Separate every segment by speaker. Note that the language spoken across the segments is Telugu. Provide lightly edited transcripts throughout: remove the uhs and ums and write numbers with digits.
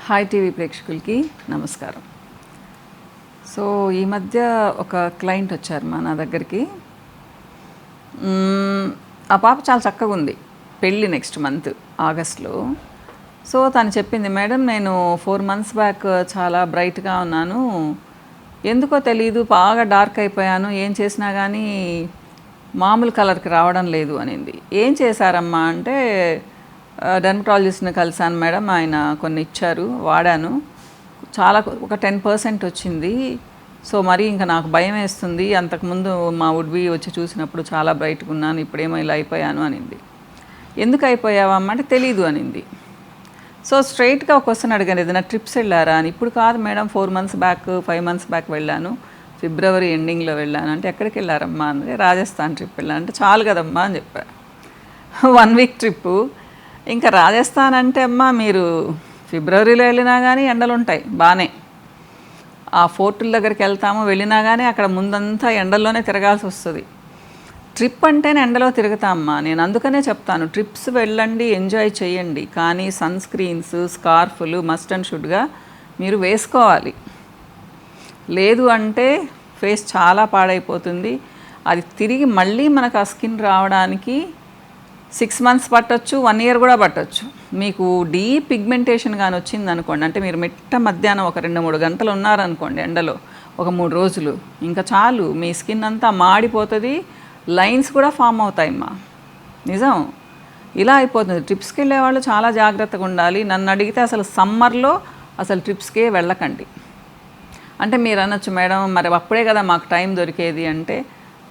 Speaker 1: హాయ్ టీవీ ప్రేక్షకులకి నమస్కారం. సో ఈ మధ్య ఒక క్లయింట్ వచ్చారు నా దగ్గరికి. ఆ పాప చాలా చక్కగా ఉంది, పెళ్ళి నెక్స్ట్ మంత్ ఆగస్ట్లో. సో తను చెప్పింది, మేడం నేను 4 months బ్యాక్ చాలా బ్రైట్గా ఉన్నాను, ఎందుకో తెలీదు బాగా డార్క్ అయిపోయాను, ఏం చేసినా కానీ మామూలు కలర్కి రావడం లేదు అనింది. ఏం చేశారమ్మా అంటే, డెర్మటాలజిస్ట్ని కలిసాను మేడం, ఆయన కొన్ని ఇచ్చారు, వాడాను, చాలా ఒక 10% వచ్చింది. సో మరి ఇంకా నాకు భయం వేస్తుంది, అంతకుముందు మా వుడ్బీ వచ్చి చూసినప్పుడు చాలా బ్రైట్గా ఉన్నాను, ఇప్పుడేమో ఇలా అయిపోయాను అనింది. ఎందుకు అయిపోయావమ్మా అంటే తెలీదు అనింది. సో స్ట్రైట్గా ఒక క్వశ్చన్ అడిగాను, ఏదైనా ట్రిప్స్ వెళ్ళారా అని. ఇప్పుడు కాదు madam, 4 months back 5 months back వెళ్ళాను, ఫిబ్రవరి ఎండింగ్లో వెళ్ళాను. అంటే ఎక్కడికి వెళ్ళారమ్మా అంటే రాజస్థాన్ ట్రిప్ వెళ్ళాను. అంటే చాలు కదమ్మా అని చెప్పారు. 1 week ట్రిప్పు. ఇంకా రాజస్థాన్ అంటే అమ్మ మీరు ఫిబ్రవరిలో వెళ్ళినా కానీ ఎండలు ఉంటాయి బాగానే. ఆ ఫోర్టుల దగ్గరికి వెళ్తాము, వెళ్ళినా కానీ అక్కడ ముందంతా ఎండల్లోనే తిరగాల్సి వస్తుంది. ట్రిప్ అంటేనే ఎండలో తిరుగుతామ్మా. నేను అందుకనే చెప్తాను, ట్రిప్స్ వెళ్ళండి, ఎంజాయ్ చేయండి, కానీ సన్ స్క్రీన్స్, స్కార్ఫులు మస్ట్ అండ్ షుడ్గా మీరు వేసుకోవాలి. లేదు అంటే ఫేస్ చాలా పాడైపోతుంది. అది తిరిగి మళ్ళీ మనకు ఆ స్కిన్ రావడానికి 6 months పట్టొచ్చు, 1 year కూడా పట్టొచ్చు. మీకు డీప్ పిగ్మెంటేషన్ కానీ వచ్చింది అనుకోండి, అంటే మీరు మిట్ట మధ్యాహ్నం ఒక 2-3 గంటలు ఉన్నారనుకోండి ఎండలో, ఒక 3 రోజులు, ఇంకా చాలు మీ స్కిన్ అంతా మాడిపోతుంది, లైన్స్ కూడా ఫామ్ అవుతాయమ్మా. నిజం, ఇలా అయిపోతుంది. ట్రిప్స్కి వెళ్ళే వాళ్ళు చాలా జాగ్రత్తగా ఉండాలి. నన్ను అడిగితే అసలు సమ్మర్లో అసలు ట్రిప్స్కే వెళ్ళకండి. అంటే మీరు అనొచ్చు, మేడం మరి అప్పుడే కదా మాకు టైం దొరికేది అంటే,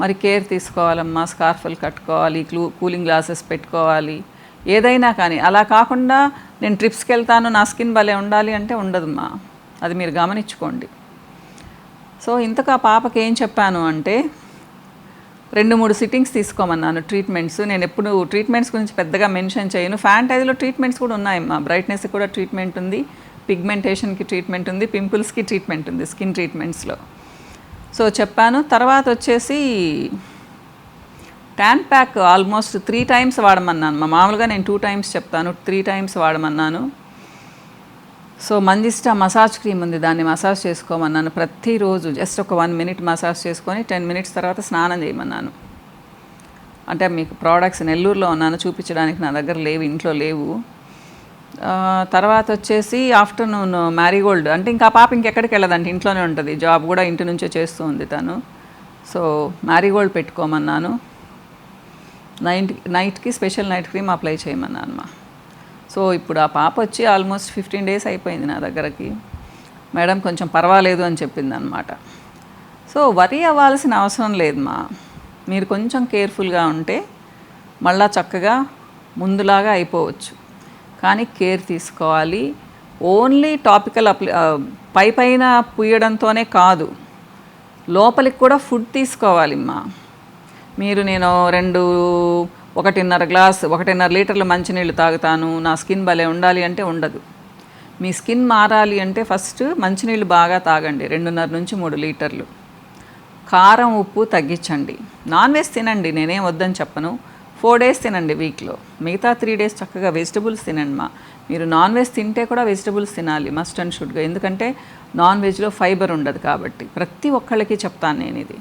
Speaker 1: మరి కేర్ తీసుకోవాలమ్మా, స్కార్ఫులు కట్టుకోవాలి, కూలింగ్ గ్లాసెస్ పెట్టుకోవాలి, ఏదైనా కానీ. అలా కాకుండా నేను ట్రిప్స్కి వెళ్తాను, నా స్కిన్ భలే ఉండాలి అంటే ఉండదమ్మా. అది మీరు గమనించుకోండి. సో ఇంతకు ఆ పాపకి ఏం చెప్పాను అంటే, 2-3 సిట్టింగ్స్ తీసుకోమన్నాను ట్రీట్మెంట్స్. నేను ఎప్పుడు ట్రీట్మెంట్స్ గురించి పెద్దగా మెన్షన్ చేయను. ఫ్యాంటైజ్లో ట్రీట్మెంట్స్ కూడా ఉన్నాయమ్మా. బ్రైట్నెస్కి కూడా ట్రీట్మెంట్ ఉంది, పిగ్మెంటేషన్కి ట్రీట్మెంట్ ఉంది, పింపుల్స్కి ట్రీట్మెంట్ ఉంది స్కిన్ ట్రీట్మెంట్స్లో. సో చెప్పాను. తర్వాత వచ్చేసి ట్యాన్ ప్యాక్ ఆల్మోస్ట్ 3 times వాడమన్నాను. మామూలుగా నేను 2 times చెప్తాను, 3 times వాడమన్నాను. So manjistha massage cream ఉంది, దాన్ని మసాజ్ చేసుకోమన్నాను ప్రతిరోజు. జస్ట్ ఒక 1 minute మసాజ్ చేసుకొని 10 minutes తర్వాత స్నానం చేయమన్నాను. అంటే మీకు ప్రోడక్ట్స్ నెల్లూరులో ఉన్నాను, చూపించడానికి నా దగ్గర లేవు, ఇంట్లో లేవు. తర్వాత వచ్చేసి ఆఫ్టర్నూన్ మ్యారీగోల్డ్, అంటే ఇంకా పాప ఇంకెక్కడికి వెళ్ళదంటే ఇంట్లోనే ఉంటుంది, జాబ్ కూడా ఇంటి నుంచే చేస్తూ ఉంది తను. సో మ్యారీగోల్డ్ పెట్టుకోమన్నాను. నైట్కి స్పెషల్ నైట్ క్రీమ్ అప్లై చేయమన్నాను. సో ఇప్పుడు ఆ పాప వచ్చి ఆల్మోస్ట్ 15 days అయిపోయింది నా దగ్గరకి. మేడం కొంచెం పర్వాలేదు అని చెప్పింది అనమాట. సో వరీ అవ్వాల్సిన అవసరం లేదమ్మా. మీరు కొంచెం కేర్ఫుల్గా ఉంటే మళ్ళా చక్కగా ముందులాగా అయిపోవచ్చు, కానీ కేర్ తీసుకోవాలి. ఓన్లీ టాపికల్ పైన పుయ్యడంతోనే కాదు, లోపలికి కూడా ఫుడ్ తీసుకోవాలిమ్మా. మీరు నేను 1.5 లీటర్లు మంచినీళ్ళు తాగుతాను, నా స్కిన్ భలే ఉండాలి అంటే ఉండదు. మీ స్కిన్ మారాలి అంటే ఫస్ట్ మంచినీళ్ళు బాగా తాగండి, 2.5 నుంచి 3 లీటర్లు. కారం ఉప్పు తగ్గించండి. నాన్ వెజ్ తినండి, నేనేం వద్దని చెప్పను. 4 days తినండి వీక్లో, మిగతా 3 days చక్కగా వెజిటబుల్స్ తినండి మా. మీరు నాన్ వెజ్ తింటే కూడా వెజిటబుల్స్ తినాలి మస్ట్ అండ్ షుడ్గా, ఎందుకంటే నాన్ వెజ్లో ఫైబర్ ఉండదు కాబట్టి. ప్రతి ఒక్కళ్ళకి చెప్తాను నేను ఇది.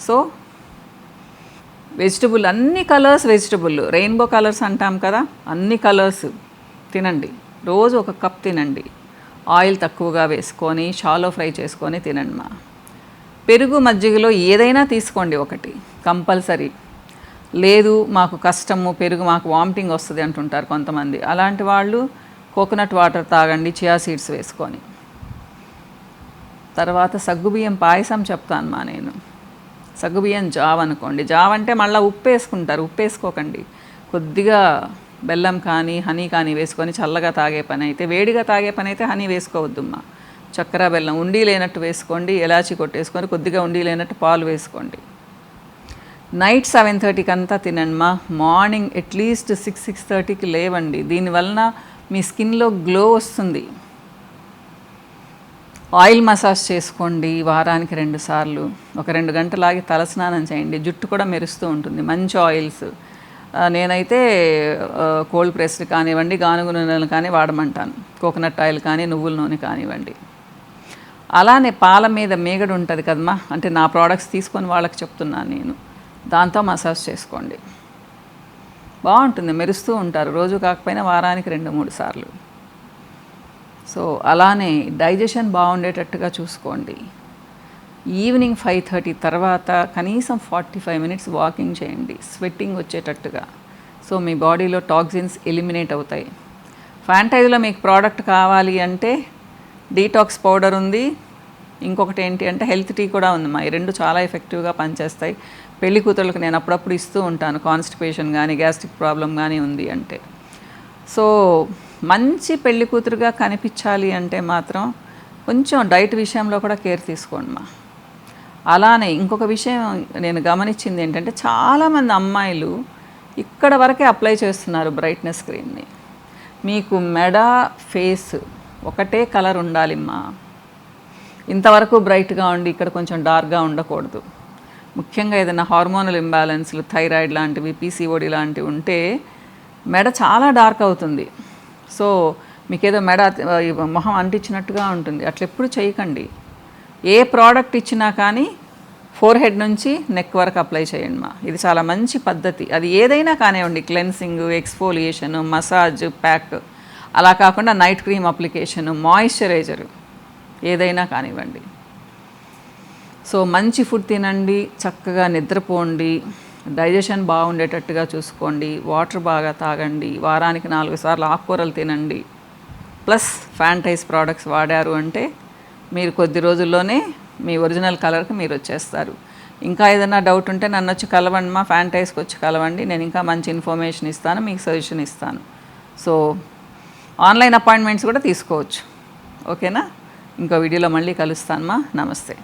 Speaker 1: సో వెజిటబుల్, అన్ని కలర్స్ వెజిటబుల్, రెయిన్బో కలర్స్ అంటాం కదా, అన్ని కలర్స్ తినండి. రోజు 1 cup తినండి. ఆయిల్ తక్కువగా వేసుకొని షాలో ఫ్రై చేసుకొని తినండి మా. పెరుగు మజ్జిగలో ఏదైనా తీసుకోండి ఒకటి కంపల్సరీ. లేదు మాకు కష్టము, పెరుగు మాకు వామిటింగ్ వస్తుంది అంటుంటారు కొంతమంది, అలాంటి వాళ్ళు కోకోనట్ వాటర్ తాగండి, చియా సీడ్స్ వేసుకొని. తర్వాత సగ్గుబియ్యం పాయసం చెప్తాను మా నేను. సగ్గుబియ్యం జావ్ అనుకోండి, జావ్ అంటే మళ్ళీ ఉప్పు వేసుకుంటారు, ఉప్పు వేసుకోకండి. కొద్దిగా బెల్లం కానీ హనీ కానీ వేసుకొని చల్లగా తాగే పని అయితే, వేడిగా తాగే పని అయితే హనీ వేసుకోవద్దమ్మా. చక్కెర బెల్లం ఉండి లేనట్టు వేసుకోండి, ఎలాచి కొట్టేసుకొని కొద్దిగా ఉండి లేనట్టు పాలు వేసుకోండి. నైట్ 7:30కి అంతా తినండి మా. మార్నింగ్ అట్లీస్ట్ 6-6:30కి లేవండి. దీనివలన మీ స్కిన్లో గ్లో వస్తుంది. ఆయిల్ మసాజ్ చేసుకోండి వారానికి 2 సార్లు. ఒక 2 గంటలు ఆగి తలస్నానం చేయండి, జుట్టు కూడా మెరుస్తూ ఉంటుంది. మంచి ఆయిల్స్, నేనైతే కోల్డ్ ప్రెస్డ్ కానివ్వండి, గానుగ నూనెలు కానీ వాడమంటాను, కోకోనట్ ఆయిల్ కానీ, నువ్వుల నూనె కానివ్వండి. అలానే పాల మీద మీగడ ఉంటుంది కదమ్మా, అంటే నా ప్రోడక్ట్స్ తీసుకొని వాళ్ళకి చెప్తున్నాను నేను, దాంతో మసాజ్ చేసుకోండి. బాగుంటుంది, మెరుస్తూ ఉంటారు, రోజు కాకపోయినా వారానికి 2-3 సార్లు. సో అలానే డైజెషన్ బాగుండేటట్టుగా చూసుకోండి. ఈవినింగ్ 5:30 తర్వాత కనీసం 45 మినిట్స్ వాకింగ్ చేయండి, స్వెట్టింగ్ వచ్చేటట్టుగా. సో మీ బాడీలో టాక్సిన్స్ ఎలిమినేట్ అవుతాయి. ఫ్యాంటైజ్లో మీకు ప్రోడక్ట్ కావాలి అంటే డీటాక్స్ పౌడర్ ఉంది, ఇంకొకటి ఏంటి అంటే హెల్త్ టీ కూడా ఉంది. మా ఈ 2 చాలా ఎఫెక్టివ్గా పనిచేస్తాయి. పెళ్లి కూతుళ్ళకి నేను అప్పుడప్పుడు ఇస్తూ ఉంటాను, కాన్స్టిపేషన్ కానీ గ్యాస్ట్రిక్ ప్రాబ్లం కానీ ఉంది అంటే. సో మంచి పెళ్లి కూతురుగా కనిపించాలి అంటే మాత్రం కొంచెం డైట్ విషయంలో కూడా కేర్ తీసుకోండి మా. అలానే ఇంకొక విషయం నేను గమనించింది ఏంటంటే, చాలామంది అమ్మాయిలు ఇక్కడ వరకే అప్లై చేస్తున్నారు బ్రైట్నెస్ క్రీమ్ని. మీకు మెడ ఫేస్ ఒకటే కలర్ ఉండాలిమ్మా, ఇంతవరకు బ్రైట్గా ఉండి ఇక్కడ కొంచెం డార్క్గా ఉండకూడదు. ముఖ్యంగా ఏదైనా హార్మోనల్ ఇంబ్యాలెన్స్లు, థైరాయిడ్ లాంటివి, పీసీఓడి లాంటివి ఉంటే మెడ చాలా డార్క్ అవుతుంది. సో మీకేదో మెడ మొహం అంటించినట్టుగా ఉంటుంది, అట్లా ఎప్పుడు చేయకండి. ఏ ప్రోడక్ట్ ఇచ్చినా కానీ ఫోర్ హెడ్ నుంచి నెక్ వరకు అప్లై చేయండి మా, ఇది చాలా మంచి పద్ధతి. అది ఏదైనా కానివ్వండి, క్లెన్సింగ్, ఎక్స్ఫోలియేషను, మసాజ్, ప్యాక్, అలా కాకుండా నైట్ క్రీమ్ అప్లికేషను, మాయిశ్చరైజరు, ఏదైనా కానివ్వండి. సో మంచి ఫుడ్ తినండి, చక్కగా నిద్రపోండి, డైజెషన్ బాగుండేటట్టుగా చూసుకోండి, వాటర్ బాగా తాగండి, వారానికి 4 సార్లు ఆకుకూరలు తినండి, ప్లస్ ఫ్యాంటైజ్ ప్రోడక్ట్స్ వాడారు అంటే మీరు కొద్ది రోజుల్లోనే మీ ఒరిజినల్ కలర్కి మీరు వచ్చేస్తారు. ఇంకా ఏదైనా డౌట్ ఉంటే నన్ను వచ్చి కలవండి మా, ఫ్యాంటైజ్కి వచ్చి కలవండి, నేను ఇంకా మంచి ఇన్ఫర్మేషన్ ఇస్తాను, మీకు సజెషన్ ఇస్తాను. సో ఆన్లైన్ అపాయింట్మెంట్స్ కూడా తీసుకోవచ్చు. ఓకేనా? ఇంకో వీడియోలో మళ్ళీ కలుస్తాను మా. నమస్తే.